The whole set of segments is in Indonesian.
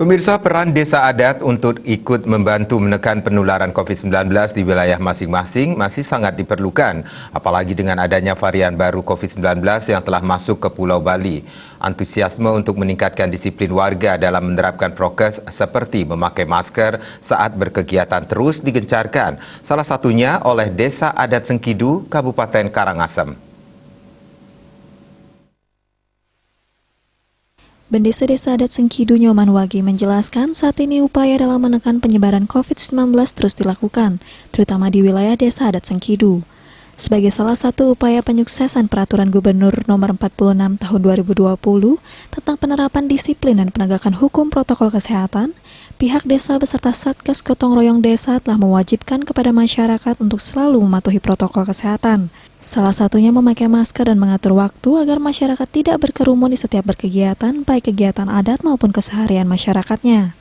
Pemirsa, peran desa adat untuk ikut membantu menekan penularan COVID-19 di wilayah masing-masing masih sangat diperlukan, apalagi dengan adanya varian baru COVID-19 yang telah masuk ke Pulau Bali. Antusiasme untuk meningkatkan disiplin warga dalam menerapkan prokes seperti memakai masker saat berkegiatan terus digencarkan, salah satunya oleh Desa Adat Sengkidu, Kabupaten Karangasem. Bendesa Desa Adat Sengkidu Nyoman Wage menjelaskan saat ini upaya dalam menekan penyebaran COVID-19 terus dilakukan, terutama di wilayah Desa Adat Sengkidu. Sebagai salah satu upaya penyuksesan Peraturan Gubernur Nomor 46 Tahun 2020 tentang penerapan disiplin dan penegakan hukum protokol kesehatan, pihak desa beserta Satgas Gotong Royong Desa telah mewajibkan kepada masyarakat untuk selalu mematuhi protokol kesehatan. Salah satunya memakai masker dan mengatur waktu agar masyarakat tidak berkerumun di setiap berkegiatan, baik kegiatan adat maupun keseharian masyarakatnya.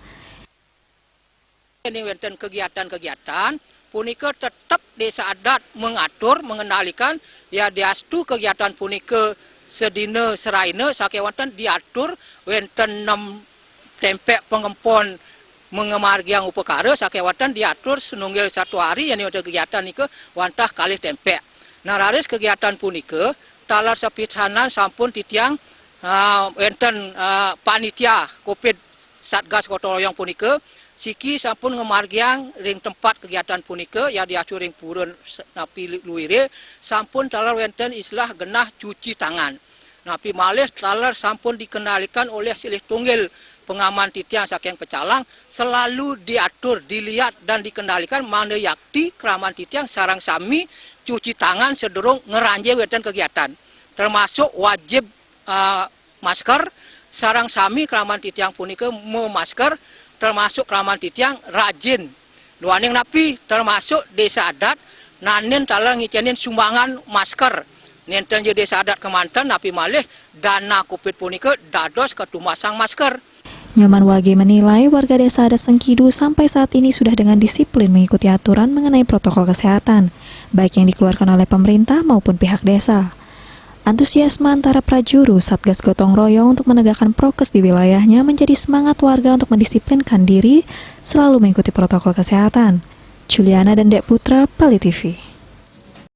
Ini wonten kegiatan-kegiatan, punika tetap desa adat mengatur, mengendalikan, ya diastu kegiatan punika sedina seraina sakewanten diatur wonten 6 tempek pengempon mengemargiang upekara sakewanten diatur senunggil satu hari yang wonten kegiatan nika wantah kalih tempek. Nah, raris kegiatan punika talar sepisanan sampun titiang wonten panitia Covid Satgas Gotong Royong punika siki sampun ngemargiang ring tempat kegiatan punika ya diatur ring purun napi luire sampun talar wonten istilah genah cuci tangan. Napi malih talar sampun dikendalikan oleh silih tunggil pengaman titiang saking pecalang selalu diatur, dilihat dan dikendalikan mana yakti keraman titiang sarang sami cuci tangan sederung ngeranje wonten kegiatan. Termasuk wajib masker sarang sami keraman titiang punika memasker termasuk keraman titiang rajin. Luaning napi termasuk desa adat nanin talar ngicenin sumbangan masker. Nenten je desa adat kemanten napi malih dana Covid punika dados ketumasang masker. Nyoman Wage menilai warga Desa Adat Sengkidu sampai saat ini sudah dengan disiplin mengikuti aturan mengenai protokol kesehatan, baik yang dikeluarkan oleh pemerintah maupun pihak desa. Antusiasme antara prajuru Satgas Gotong Royong untuk menegakkan prokes di wilayahnya menjadi semangat warga untuk mendisiplinkan diri selalu mengikuti protokol kesehatan. Juliana dan Dek Putra, Bali TV.